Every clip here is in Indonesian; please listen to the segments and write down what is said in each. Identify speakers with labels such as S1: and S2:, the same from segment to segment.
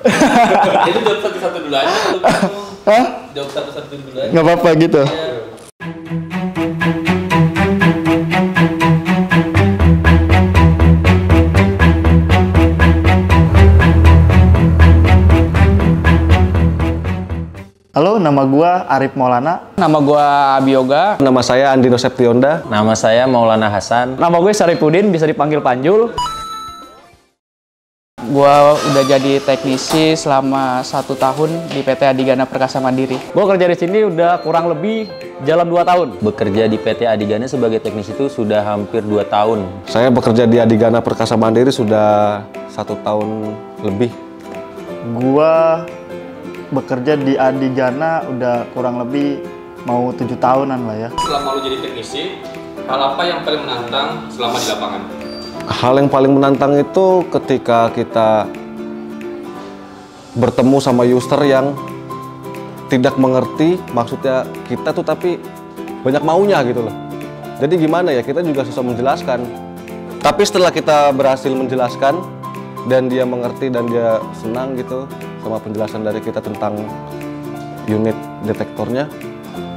S1: Itu jawab satu-satu dulu aja kalau kamu.
S2: Hah?
S1: Jawab satu-satu dulu aja.
S2: Nggak apa-apa gitu.
S1: Iya.
S2: Halo, nama gua Arif Maulana.
S3: Nama gue Abioga.
S4: Nama saya Andino Septionda.
S5: Nama saya Maulana Hasan.
S3: Nama gue Saripudin, bisa dipanggil Panjul. Gue udah jadi teknisi selama 1 tahun di PT Adigana Perkasa Mandiri. Gue kerja di sini udah kurang lebih jalan 2 tahun.
S5: Bekerja di PT Adigana sebagai teknisi itu sudah hampir 2 tahun.
S4: Saya bekerja di Adigana Perkasa Mandiri sudah 1 tahun lebih.
S2: Gua bekerja di Adigana udah kurang lebih mau 7 tahunan lah ya.
S1: Selama lu jadi teknisi, hal apa yang paling menantang selama di lapangan?
S4: Hal yang paling menantang itu ketika kita bertemu sama user yang tidak mengerti maksudnya kita tuh, tapi banyak maunya gitu loh. Jadi gimana ya, kita juga susah menjelaskan. Tapi setelah kita berhasil menjelaskan dan dia mengerti dan dia senang gitu sama penjelasan dari kita tentang unit detektornya,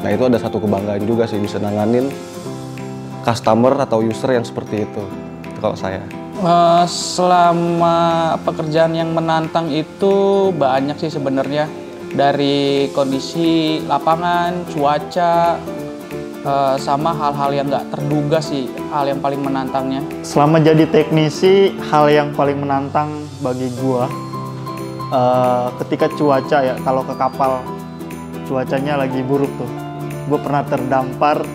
S4: nah itu ada satu kebanggaan juga sih, bisa nanganin customer atau user yang seperti itu kalau saya.
S3: Selama pekerjaan yang menantang itu banyak sih sebenarnya. Dari kondisi lapangan, cuaca, sama hal-hal yang nggak terduga sih, hal yang paling menantangnya.
S2: Selama jadi teknisi, hal yang paling menantang bagi gua ketika cuaca ya, kalau ke kapal cuacanya lagi buruk tuh. Gua pernah terdampar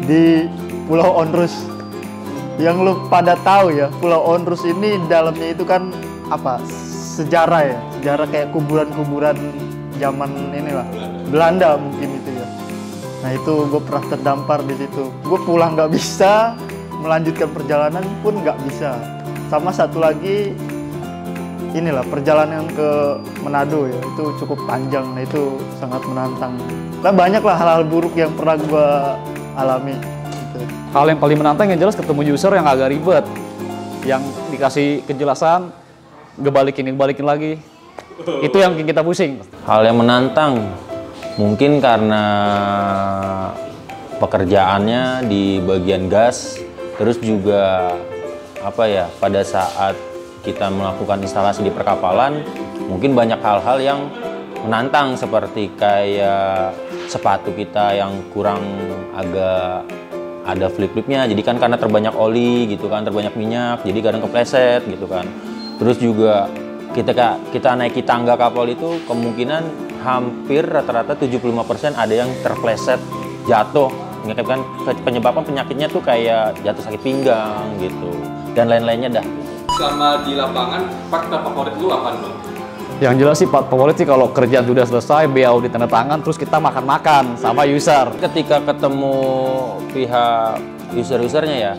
S2: di Pulau Onrus. Yang lu pada tahu ya, Pulau Onrus ini dalamnya itu kan apa? Sejarah ya, sejarah kayak kuburan-kuburan zaman inilah Belanda mungkin itu ya. Nah itu gue pernah terdampar di situ. Gue pulang nggak bisa, melanjutkan perjalanan pun nggak bisa. Sama satu lagi inilah perjalanan ke Manado ya, itu cukup panjang. Nah itu sangat menantang. Nah banyaklah hal-hal buruk yang pernah gue alami. Gitu.
S3: Hal yang paling menantang yang jelas ketemu user yang agak ribet, yang dikasih kejelasan, ngebalikin lagi. Itu yang bikin kita pusing.
S5: Hal yang menantang mungkin karena pekerjaannya di bagian gas, terus juga apa ya, pada saat kita melakukan instalasi di perkapalan mungkin banyak hal-hal yang menantang, seperti kayak sepatu kita yang kurang agak ada flip-flipnya, jadi kan karena terbanyak oli gitu kan, terbanyak minyak, jadi kadang kepleset gitu kan. Terus juga kita naiki tangga kapal itu kemungkinan hampir rata-rata 75% ada yang terpleset jatuh, kan penyebabnya penyakitnya tuh kayak jatuh sakit pinggang gitu dan lain-lainnya dah.
S1: Selama di lapangan, fakta favorit lu apa Bang?
S3: Yang jelas sih favorit sih kalau kerjaan sudah selesai, BAU ditanda tangan, terus kita makan-makan sama user.
S5: Ketika ketemu pihak user-usernya ya,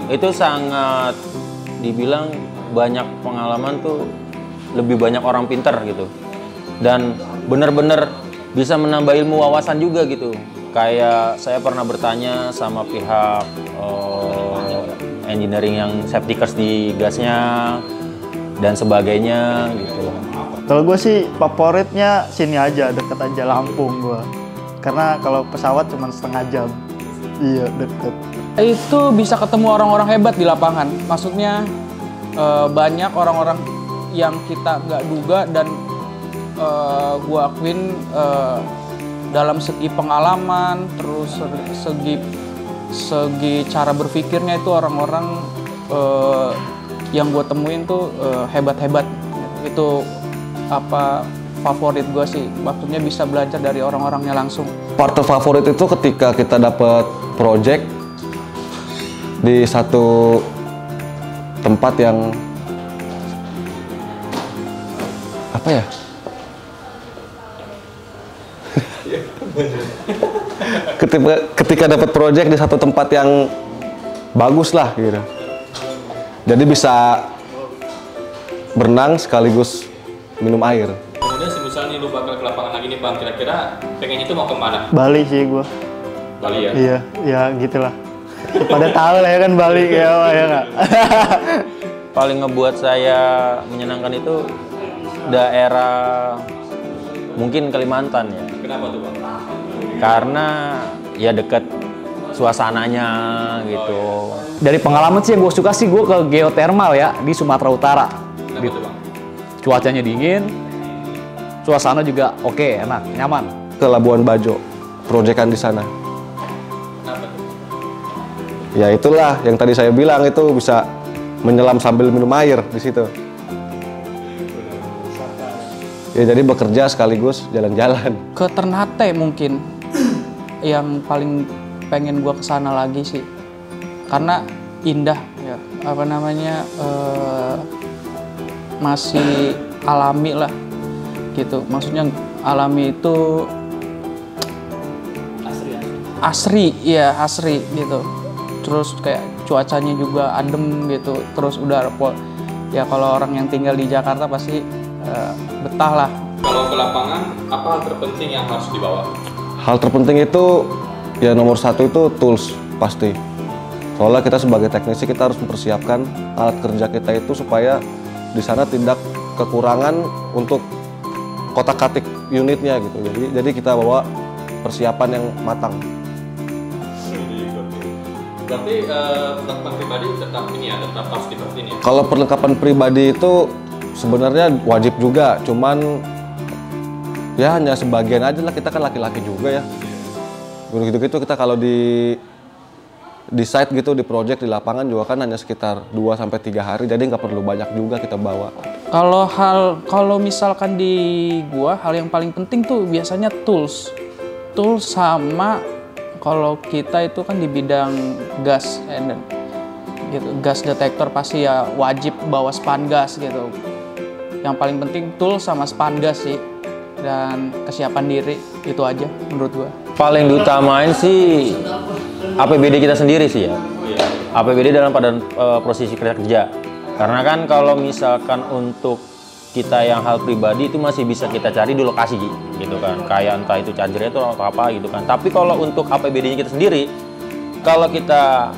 S5: itu sangat dibilang banyak pengalaman tuh, lebih banyak orang pinter gitu. Dan bener-bener bisa menambah ilmu wawasan juga gitu. Kayak saya pernah bertanya sama pihak engineering yang safety-cars di gasnya dan sebagainya gitu.
S2: Kalau gue sih favoritnya sini aja, deket aja Lampung gue. Karena kalau pesawat cuma setengah jam. Iya, deket.
S3: Itu bisa ketemu orang-orang hebat di lapangan. Maksudnya banyak orang-orang yang kita nggak duga, dan gue akuin dalam segi pengalaman, terus segi cara berpikirnya itu orang-orang yang gue temuin tuh hebat-hebat. Itu apa favorit gue sih, maksudnya bisa belajar dari orang-orangnya langsung.
S4: Part favorit itu ketika kita dapat project di satu tempat yang apa ya? ketika dapat project di satu tempat yang bagus lah gitu. Jadi bisa berenang sekaligus minum air.
S1: Kemudian semisal nih lu bakal ke lapangan lagi nih Bang, kira-kira pengennya itu mau kemana?
S2: Bali sih gue.
S1: Bali ya?
S2: Iya, ya gitulah. Pada tahu lah ya kan Bali ya nggak?
S5: Paling ngebuat saya menyenangkan itu daerah mungkin Kalimantan ya.
S1: Kenapa tuh Bang?
S5: Karena ya deket suasananya gitu.
S6: Dari pengalaman sih yang gue suka sih gue ke geothermal ya di Sumatera Utara.
S1: Kenapa tuh Bang?
S6: Cuacanya dingin, suasana juga oke, enak, nyaman.
S4: Ke Labuan Bajo, proyekan di sana.
S1: Kenapa tuh?
S4: Ya itulah yang tadi saya bilang, itu bisa menyelam sambil minum air di situ. Ya jadi bekerja sekaligus jalan-jalan.
S3: Ke Ternate mungkin yang paling pengen gua kesana lagi sih, karena indah ya, apa namanya, masih alami lah gitu. Maksudnya alami itu asri ya, asri gitu. Terus kayak cuacanya juga adem gitu. Terus udara ya, kalau orang yang tinggal di Jakarta pasti betah lah.
S1: Kalau ke lapangan, apa hal terpenting yang harus dibawa?
S4: Hal terpenting itu ya nomor satu itu tools pasti. Soalnya kita sebagai teknisi kita harus mempersiapkan alat kerja kita itu supaya di sana tidak kekurangan untuk kotak-katik unitnya gitu. Jadi kita bawa persiapan yang matang.
S1: Berarti perlengkapan pribadi tetap ini ya, tetap harus diperhatiin ya?
S4: Kalau perlengkapan pribadi itu sebenarnya wajib juga, cuman ya hanya sebagian aja lah, kita kan laki-laki juga ya. Gitu-gitu kita kalau di site gitu, di project, di lapangan juga kan hanya sekitar 2-3 hari, jadi nggak perlu banyak juga kita bawa.
S3: Kalau misalkan di gua, hal yang paling penting tuh biasanya tools sama kalau kita itu kan di bidang gas gitu, gas detektor pasti ya wajib bawa span gas gitu. Yang paling penting tools sama span gas sih, dan kesiapan diri, itu aja menurut gua.
S5: Paling diutamain sih APBD kita sendiri sih ya. APBD dalam pada posisi kerja. Karena kan kalau misalkan untuk kita yang hal pribadi itu masih bisa kita cari di lokasi gitu kan. Kayak entah itu chargernya itu atau apa gitu kan. Tapi kalau untuk APBD-nya kita sendiri, kalau kita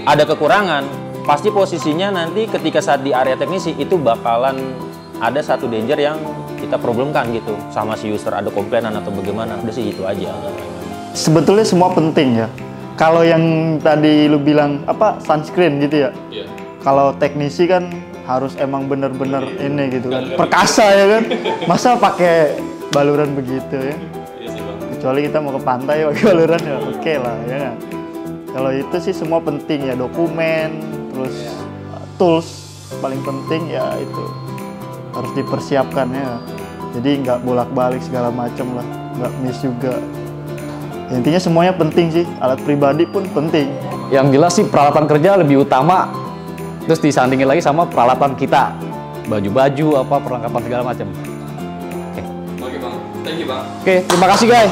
S5: ada kekurangan, pasti posisinya nanti ketika saat di area teknisi itu bakalan ada satu danger yang kita problemkan gitu sama si user, ada komplainan atau bagaimana. Udah sih itu aja.
S2: Sebetulnya semua penting ya. Kalau yang tadi lu bilang apa, sunscreen gitu ya.
S1: Iya.
S2: Kalau teknisi kan harus emang bener-bener ini gitu kan, perkasa ya kan. Masa pakai baluran begitu ya.
S1: Iya sih Bang.
S2: Kecuali kita mau ke pantai pakai baluran ya oke lah ya kan. Kalau itu sih semua penting ya, dokumen, terus tools paling penting ya itu harus dipersiapkan ya. Jadi nggak bolak-balik segala macam lah, nggak miss juga. Ya, intinya semuanya penting sih, alat pribadi pun penting.
S6: Yang jelas sih peralatan kerja lebih utama, terus disandingin lagi sama peralatan kita, baju-baju apa perlengkapan segala macam.
S1: Oke Bang, thank you Bang.
S6: Oke, terima kasih guys.